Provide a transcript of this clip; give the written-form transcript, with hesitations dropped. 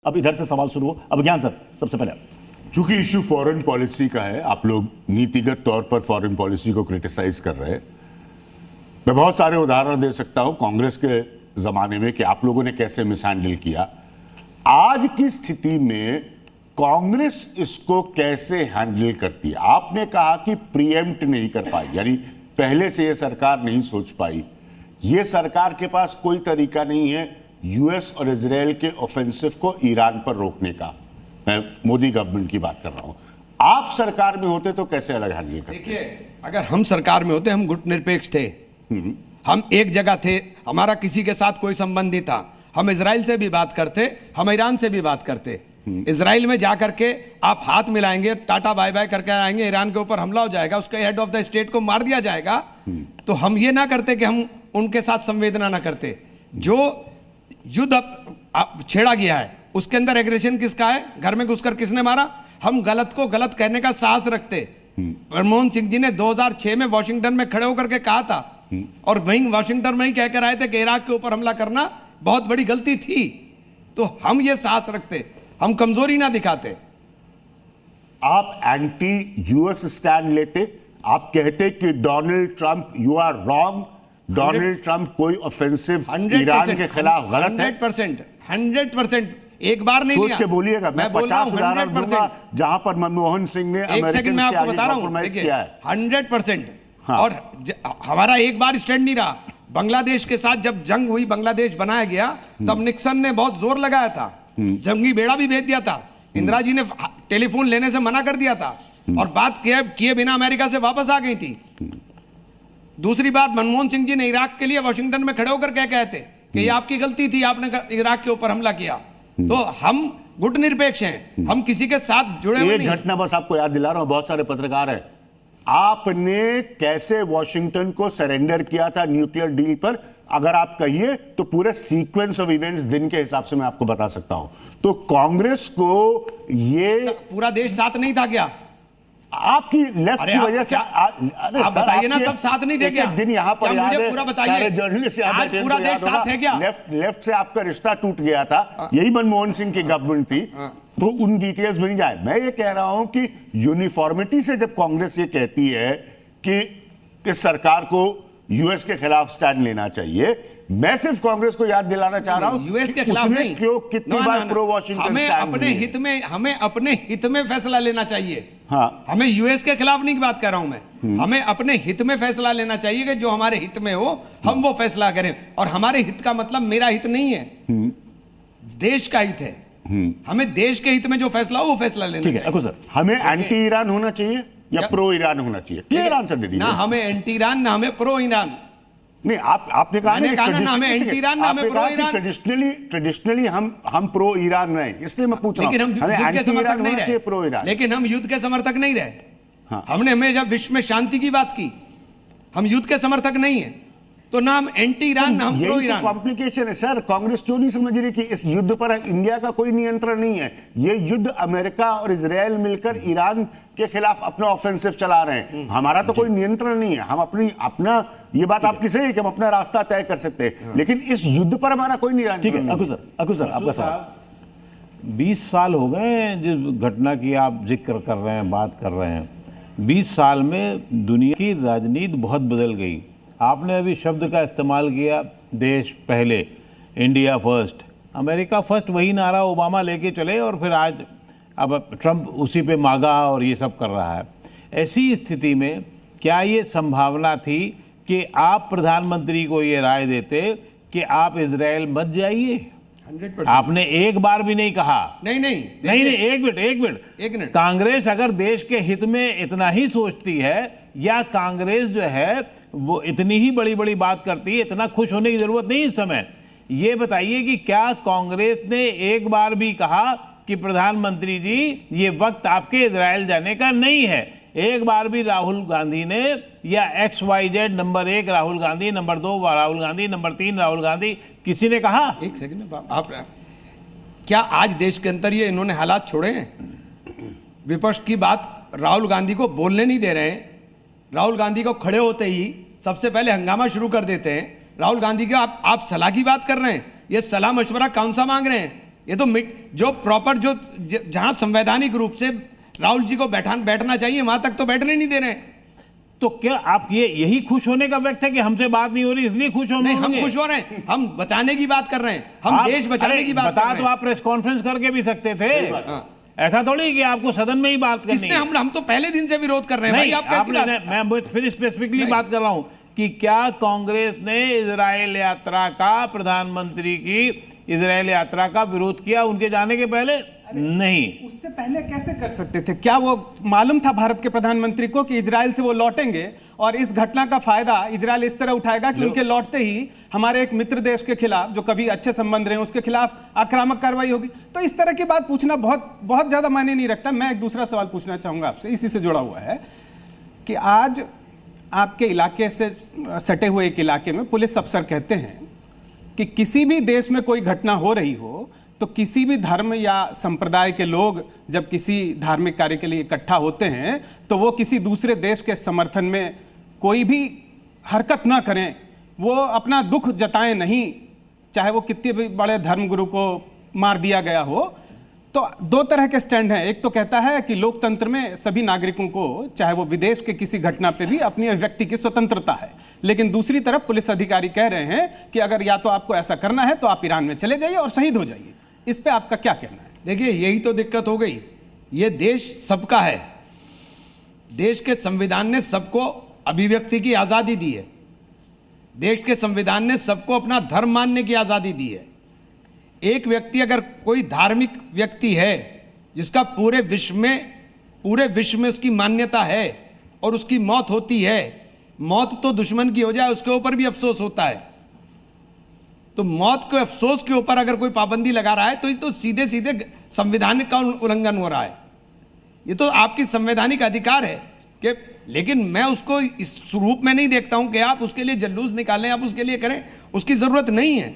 अब इधर से सवाल शुरू हो। अब ज्ञान सर, सबसे पहले चूंकि इश्यू फॉरेन पॉलिसी का है, आप लोग नीतिगत तौर पर फॉरेन पॉलिसी को क्रिटिसाइज कर रहे हैं। मैं बहुत सारे उदाहरण दे सकता हूं कांग्रेस के जमाने में कि आप लोगों ने कैसे मिसहैंडल किया। आज की स्थिति में कांग्रेस इसको कैसे हैंडल करती है? आपने कहा कि प्रीएम्प्ट नहीं कर पाई, यानी पहले से यह सरकार नहीं सोच पाई। यह सरकार के पास कोई तरीका नहीं है यूएस और इजराइल के ऑफेंसिव को ईरान पर रोकने का। मैं मोदी गवर्नमेंट की बात कर रहा हूं। आप सरकार में होते तो कैसे अलग हैंडल करते? देखिए, अगर हम सरकार में होते, हम गुटनिरपेक्ष थे, हम एक जगह थे, हमारा किसी के साथ कोई संबंध नहीं था। हम इजराइल से भी बात करते, हम ईरान से भी बात करते। इजराइल में जाकर के आप हाथ मिलाएंगे, टाटा बाय बाय करके आएंगे, ईरान के ऊपर हमला हो जाएगा, उसके हेड ऑफ द स्टेट को मार दिया जाएगा। तो हम ये ना करते कि हम उनके साथ संवेदना ना करते। जो युद्ध छेड़ा गया है उसके अंदर एग्रेशन किसका है? घर में घुसकर किसने मारा? हम गलत को गलत कहने का साहस रखते। मनमोहन सिंह जी ने 2006 में वॉशिंगटन में खड़े होकर के कहा था, और वहीं वॉशिंगटन में ही कहकर आए थे कि इराक के ऊपर हमला करना बहुत बड़ी गलती थी। तो हम ये साहस रखते, हम कमजोरी ना दिखाते। आप एंटी यूएस स्टैंड लेते, आप कहते कि Donald Trump you are wrong, Donald Trump कोई ऑफेंसिव ईरान के खिलाफ गलत है। 100% एक बार नहीं सोच के बोलिएगा। मैं 50 उदाहरण दूंगा जहां पर मनमोहन सिंह ने एक सेकंड में आपको बता रहा हूं, 100%। और हमारा एक बार स्टैंड नहीं रहा। बांग्लादेश के साथ जब जंग हुई, बांग्लादेश बनाया गया, तब निक्सन ने बहुत जोर लगाया था, जंगी बेड़ा भी भेज दिया था। इंदिरा जी ने टेलीफोन लेने से मना कर दिया था और बात किए बिना अमेरिका से वापस आ गई थी। दूसरी बात, मनमोहन सिंह जी ने इराक के लिए वॉशिंगटन में खड़े होकर क्या कहते कि ये आपकी गलती थी, आपने इराक के ऊपर हमला किया। तो हम गुटनिरपेक्ष हैं, हम किसी के साथ जुड़े हुए नहीं। एक घटना बस आपको याद दिला रहा हूं, बहुत सारे पत्रकार हैं। आपने कैसे वॉशिंगटन को सरेंडर किया था न्यूक्लियर डील पर? अगर आप कहिए तो पूरे सीक्वेंस ऑफ इवेंट्स दिन के हिसाब से मैं आपको बता सकता हूं। तो कांग्रेस को ये पूरा देश साथ नहीं था क्या? आपकी लेफ्ट की वजह से आप बताइए ना, सब साथ नहीं थे क्या? दिन यहाँ पर याद है, पूरा बताइए, जर्नलिस्ट आज पूरा देश साथ है क्या? लेफ्ट से आपका रिश्ता टूट गया था, यही मनमोहन सिंह की गवर्नमेंट थी। तो उन डिटेल्स में नहीं जाए। मैं ये कह रहा हूं कि यूनिफॉर्मिटी से जब कांग्रेस ये कहती है कि इस सरकार को यूएस के खिलाफ स्टैंड लेना चाहिए, मैं सिर्फ कांग्रेस को याद दिलाना चाह रहा हूं यूएस के खिलाफ नहीं, क्यों कितनी बार प्रो वॉशिंगटन हमें अपने हित में फैसला लेना चाहिए। हाँ, हमें यूएस के खिलाफ नहीं की बात कर रहा हूं मैं, हमें अपने हित में फैसला लेना चाहिए कि जो हमारे हित में हो हम वो फैसला करें। और हमारे हित का मतलब मेरा हित नहीं है, देश का हित है। हमें देश के हित में जो फैसला हो वो फैसला लेना चाहिए। सर, हमें एंटी ईरान होना चाहिए या प्रो ईरान होना चाहिए? क्लियर आंसर दे दीजिए। ना हमें एंटी ईरान, ना हमें प्रो ईरान। नहीं, आपने कहा ना हमें एंटी ईरान, ना हमें प्रो ईरान। ट्रेडिशनली हम प्रो ईरान रहे, इसलिए मैं पूछ रहा हूं। लेकिन हम युद्ध के समर्थक नहीं रहे, प्रो ईरान। लेकिन हम युद्ध के समर्थक नहीं रहे। हमने हमेशा विश्व में शांति की बात की, हम युद्ध के समर्थक नहीं है। तो ना हम एंटी ईरान, ना हम प्रो ईरान। कॉम्प्लिकेशन है सर। कांग्रेस क्यों नहीं समझ रही कि इस युद्ध पर इंडिया का कोई नियंत्रण नहीं है? ये युद्ध अमेरिका और इजराइल मिलकर ईरान के खिलाफ अपना ऑफेंसिव चला रहे हैं। हमारा तो कोई नियंत्रण नहीं है। हम अपना ये बात आपकी सही है कि हम अपना रास्ता तय कर सकते हैं, लेकिन इस युद्ध पर हमारा कोई नियंत्रण नहीं है। अकु सर आपका सवाल। 20 साल हो गए जिस घटना की आप जिक्र कर रहे हैं, बात कर रहे हैं। 20 साल में दुनिया की राजनीति बहुत बदल गई। आपने अभी शब्द का इस्तेमाल किया, देश पहले, इंडिया फर्स्ट, अमेरिका फर्स्ट, वही नारा ओबामा लेके चले और फिर आज अब ट्रंप उसी पे मांगा और ये सब कर रहा है। ऐसी स्थिति में क्या ये संभावना थी कि आप प्रधानमंत्री को ये राय देते कि आप इजराइल मत जाइए? 100%। आपने एक बार भी नहीं कहा। नहीं, एक मिनट। कांग्रेस अगर देश के हित में इतना ही सोचती है, या कांग्रेस जो है वो इतनी ही बड़ी बड़ी बात करती है, इतना खुश होने की जरूरत नहीं इस समय। ये बताइए कि क्या कांग्रेस ने एक बार भी कहा कि प्रधानमंत्री जी ये वक्त आपके इजराइल जाने का नहीं है? एक बार भी राहुल गांधी ने, या XYZ, number 1 Rahul Gandhi, number 2 Rahul Gandhi, number 3 Rahul Gandhi, किसी ने कहा? एक सेकंड, आप क्या आज देश के अंदर ये इन्होंने हालात छोड़े हैं? विपक्ष की बात राहुल गांधी को बोलने नहीं दे रहे हैं। राहुल गांधी को खड़े होते ही सबसे पहले हंगामा शुरू कर देते हैं। राहुल गांधी का आप सलाह की बात कर रहे हैं, ये सलाह मशवरा कौन सा मांग रहे हैं? ये तो जो प्रॉपर जो जहां संवैधानिक रूप से राहुल जी को बैठना चाहिए वहां तक तो बैठने नहीं दे रहे हैं। तो क्या आप यही खुश होने का व्यक्त है कि हमसे बात नहीं हो रही इसलिए खुश हो? नहीं, हम खुश हो रहे हैं, हम बचाने की बात कर रहे हैं, हम देश बचाने की बात कर रहे हैं। तो आप प्रेस कॉन्फ्रेंस करके भी सकते थे, ऐसा थोड़ी कि आपको सदन में ही बात करनी है। हम तो पहले दिन से विरोध कर रहे हैं भाई, आप कैसी बात? मैं फिर स्पेसिफिकली बात कर रहा हूं कि क्या कांग्रेस ने इजराइल यात्रा का, प्रधानमंत्री की इजराइल यात्रा का विरोध किया उनके जाने के पहले? नहीं। उससे पहले कैसे कर सकते थे? क्या वो मालूम था भारत के प्रधानमंत्री को कि इजराइल से वो लौटेंगे और इस घटना का फायदा इजराइल इस तरह उठाएगा कि उनके लौटते ही हमारे एक मित्र देश के खिलाफ, जो कभी अच्छे संबंध रहे, उसके खिलाफ आक्रामक कार्रवाई होगी? तो इस तरह की बात पूछना बहुत ज्यादा मायने नहीं रखता। मैं एक दूसरा सवाल पूछना चाहूंगा आपसे, इसी से जुड़ा हुआ है कि आज आपके इलाके से सटे हुए एक इलाके में पुलिस अफसर कहते हैं कि किसी भी देश में कोई घटना हो रही हो तो किसी भी धर्म या संप्रदाय के लोग जब किसी धार्मिक कार्य के लिए इकट्ठा होते हैं तो वो किसी दूसरे देश के समर्थन में कोई भी हरकत ना करें, वो अपना दुख जताएं नहीं, चाहे वो कितने भी बड़े धर्मगुरु को मार दिया गया हो। तो दो तरह के स्टैंड हैं। एक तो कहता है कि लोकतंत्र में सभी नागरिकों को, चाहे वो विदेश के किसी घटना पे भी, अपनी अभिव्यक्ति की स्वतंत्रता है, लेकिन दूसरी तरफ पुलिस अधिकारी कह रहे हैं कि अगर या तो आपको ऐसा करना है तो आप ईरान में चले जाइए और शहीद हो जाइए। इस पे आपका क्या कहना है? देखिए, यही तो दिक्कत हो गई। ये देश सबका है, देश के संविधान ने सबको अभिव्यक्ति की आज़ादी दी है, देश के संविधान ने सबको अपना धर्म मानने की आज़ादी दी है। एक व्यक्ति, अगर कोई धार्मिक व्यक्ति है जिसका पूरे विश्व में उसकी मान्यता है और उसकी मौत होती है, मौत तो दुश्मन की हो जाए उसके ऊपर भी अफसोस होता है, तो मौत के अफसोस के ऊपर अगर कोई पाबंदी लगा रहा है तो ये तो सीधे सीधे संविधान का उल्लंघन हो रहा है। ये तो आपकी संवैधानिक अधिकार है कि, लेकिन मैं उसको इस रूप में नहीं देखता हूं कि आप उसके लिए जुलूस निकालें, आप उसके लिए करें, उसकी जरूरत नहीं है।